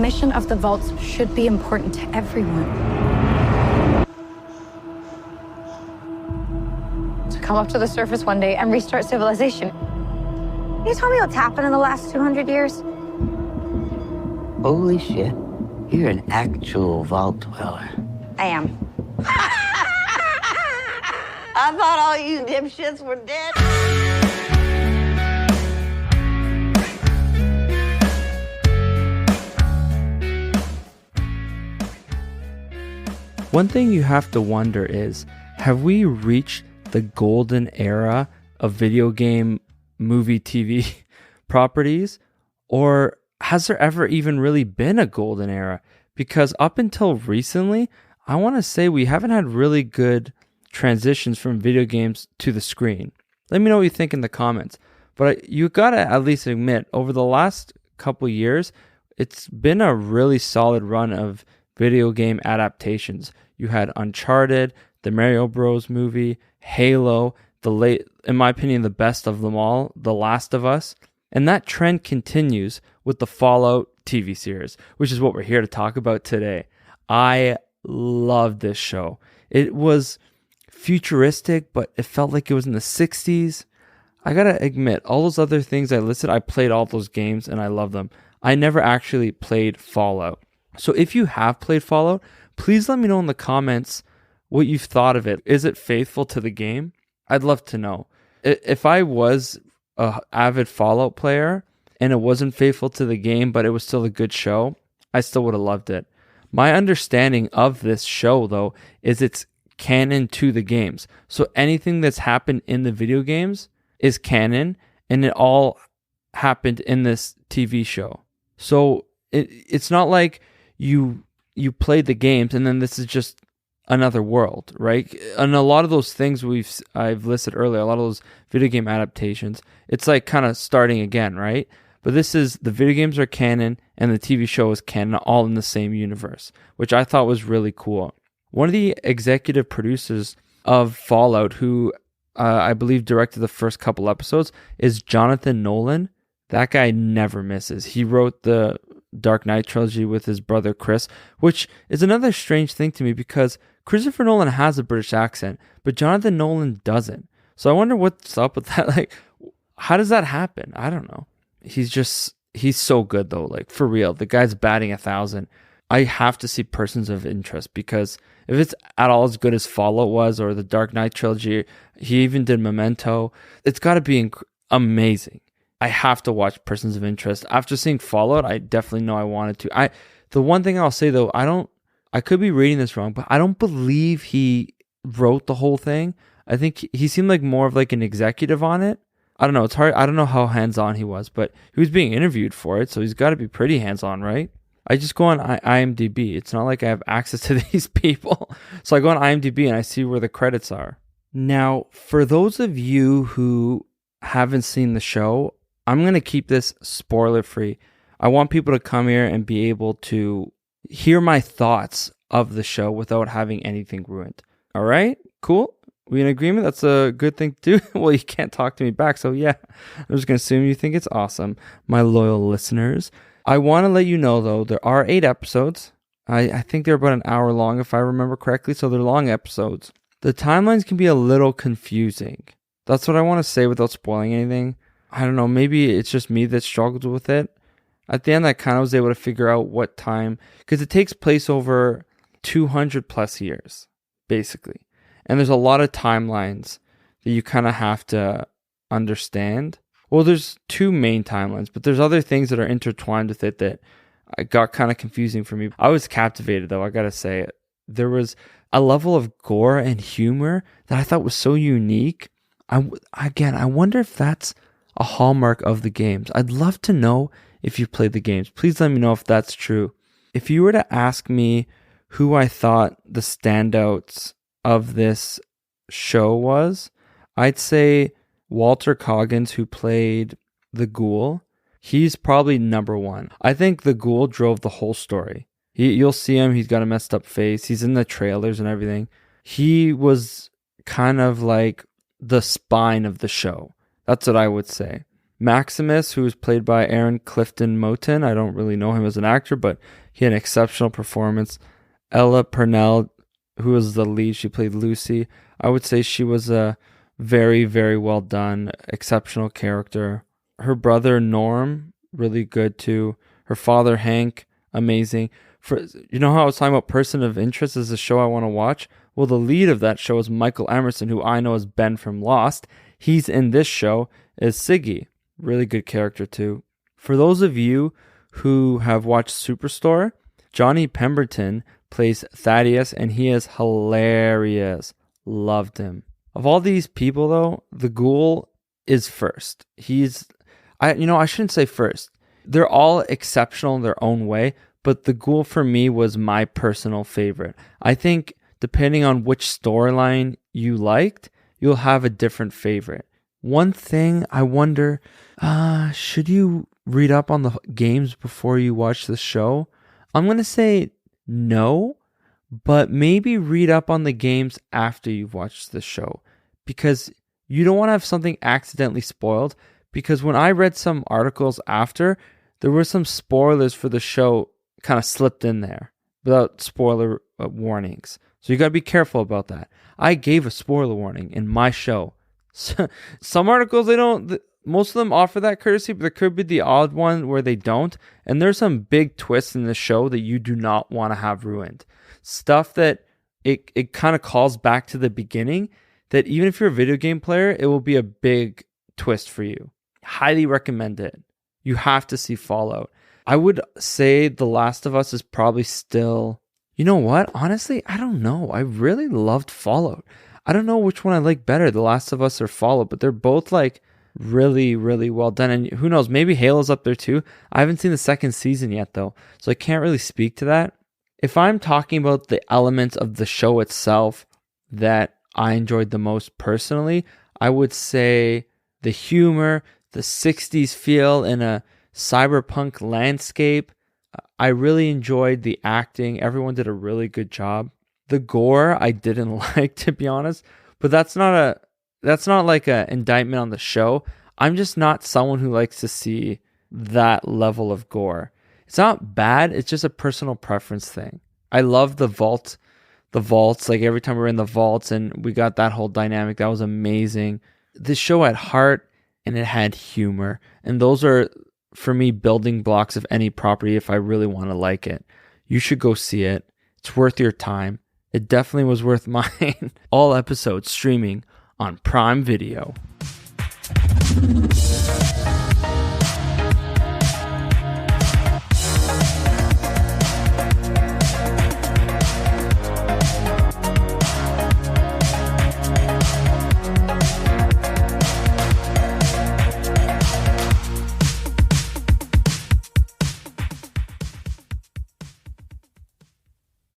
mission of the vaults should be important to everyone. To come up to the surface one day and restart civilization. Can you tell me what's happened in the last 200 years? Holy shit. You're an actual vault dweller. I am. I thought all you dipshits were dead. One thing you have to wonder is, have we reached the golden era of video game, movie, TV properties? Or has there ever even really been a golden era? Because up until recently, I want to say we haven't had really good transitions from video games to the screen. Let me know what you think in the comments. But you gotta at least admit, over the last couple years, it's been a really solid run of video game adaptations. You had Uncharted, the Mario Bros. Movie, Halo, in my opinion, the best of them all, The Last of Us. And that trend continues with the Fallout TV series, which is what we're here to talk about today. I love this show. It was futuristic, but it felt like it was in the 60s. I gotta admit, all those other things I listed, I played all those games and I love them. I never actually played Fallout. So if you have played Fallout, please let me know in the comments what you've thought of it. Is it faithful to the game? I'd love to know. If I was an avid Fallout player and it wasn't faithful to the game, but it was still a good show, I still would have loved it. My understanding of this show, though, is it's canon to the games. So anything that's happened in the video games is canon, and it all happened in this TV show. So it's not like you played the games and then this is just another world, right? And a lot of those things I've listed earlier, a lot of those video game adaptations, it's like kind of starting again, right? But this is, the video games are canon and the TV show is canon, all in the same universe, which I thought was really cool. One of the executive producers of Fallout, who I believe directed the first couple episodes, is Jonathan Nolan. That guy never misses. He wrote the Dark Knight trilogy with his brother Chris, which is another strange thing to me because Christopher Nolan has a British accent, but Jonathan Nolan doesn't. So I wonder what's up with that. Like, how does that happen? I don't know. He's so good though. Like, for real, the guy's batting 1,000. I have to see Persons of Interest, because if it's at all as good as Fallout was, or the Dark Knight trilogy, he even did Memento, it's got to be amazing. I have to watch Persons of Interest. After seeing Fallout, I definitely know I wanted to. The one thing I'll say though, I could be reading this wrong, but I don't believe he wrote the whole thing. I think he seemed like more of like an executive on it. I don't know. It's hard. I don't know how hands-on he was, but he was being interviewed for it, so he's got to be pretty hands-on, right? I just go on IMDb. It's not like I have access to these people. So I go on IMDb and I see where the credits are. Now, for those of you who haven't seen the show, I'm going to keep this spoiler-free. I want people to come here and be able to hear my thoughts of the show without having anything ruined. All right? Cool? We in agreement? That's a good thing to do? Well, you can't talk to me back, so yeah. I'm just going to assume you think it's awesome, my loyal listeners. I want to let you know, though, there are 8 episodes. I think they're about an hour long, if I remember correctly, so they're long episodes. The timelines can be a little confusing. That's what I want to say without spoiling anything. I don't know, maybe it's just me that struggled with it. At the end, I kind of was able to figure out what time, because it takes place over 200 plus years, basically. And there's a lot of timelines that you kind of have to understand. Well, there's 2 main timelines, but there's other things that are intertwined with it that got kind of confusing for me. I was captivated, though, I gotta say. There was a level of gore and humor that I thought was so unique. I wonder if that's a hallmark of the games. I'd love to know if you played the games. Please let me know if that's true. If you were to ask me who I thought the standouts of this show was, I'd say Walter Coggins, who played the Ghoul. He's probably number 1. I think the Ghoul drove the whole story. You'll see him, he's got a messed up face, he's in the trailers and everything. He was kind of like the spine of the show. That's what I would say. Maximus, who was played by Aaron Clifton Moten. I don't really know him as an actor, but he had an exceptional performance. Ella Purnell, who was the lead, she played Lucy. I would say she was a very, very well done, exceptional character. Her brother Norm, really good too. Her father Hank, amazing. You know how I was talking about Person of Interest as a show I want to watch? Well, the lead of that show is Michael Emerson, who I know as Ben from Lost. He's in this show as Siggy. Really good character too. For those of you who have watched Superstore, Johnny Pemberton plays Thaddeus, and he is hilarious. Loved him. Of all these people, though, the Ghoul is first. I shouldn't say first. They're all exceptional in their own way, but the Ghoul for me was my personal favorite. I think depending on which storyline you liked, you'll have a different favorite. One thing I wonder, should you read up on the games before you watch the show? I'm going to say no, but maybe read up on the games after you've watched the show, because you don't want to have something accidentally spoiled. Because when I read some articles after, there were some spoilers for the show kind of slipped in there without spoiler warnings. So you got to be careful about that. I gave a spoiler warning in my show. Some articles, most of them offer that courtesy, but there could be the odd one where they don't. And there's some big twists in the show that you do not want to have ruined. Stuff that it kind of calls back to the beginning, that even if you're a video game player, it will be a big twist for you. Highly recommend it. You have to see Fallout. I would say The Last of Us is probably still... You know what? Honestly, I don't know. I really loved Fallout. I don't know which one I like better, The Last of Us or Fallout, but they're both like really, really well done. And who knows, maybe Halo's up there too. I haven't seen the second season yet though, so I can't really speak to that. If I'm talking about the elements of the show itself that I enjoyed the most personally, I would say the humor, the 60s feel in a cyberpunk landscape. I really enjoyed the acting. Everyone did a really good job. The gore I didn't like, to be honest, but that's not like an indictment on the show. I'm just not someone who likes to see that level of gore. It's not bad. It's just a personal preference thing. I love the vaults. Like every time we were in the vaults and we got that whole dynamic, that was amazing. This show had heart and it had humor, and those are, for me, building blocks of any property if I really want to like it. You should go see it. It's worth your time. It definitely was worth mine. All episodes streaming on Prime Video.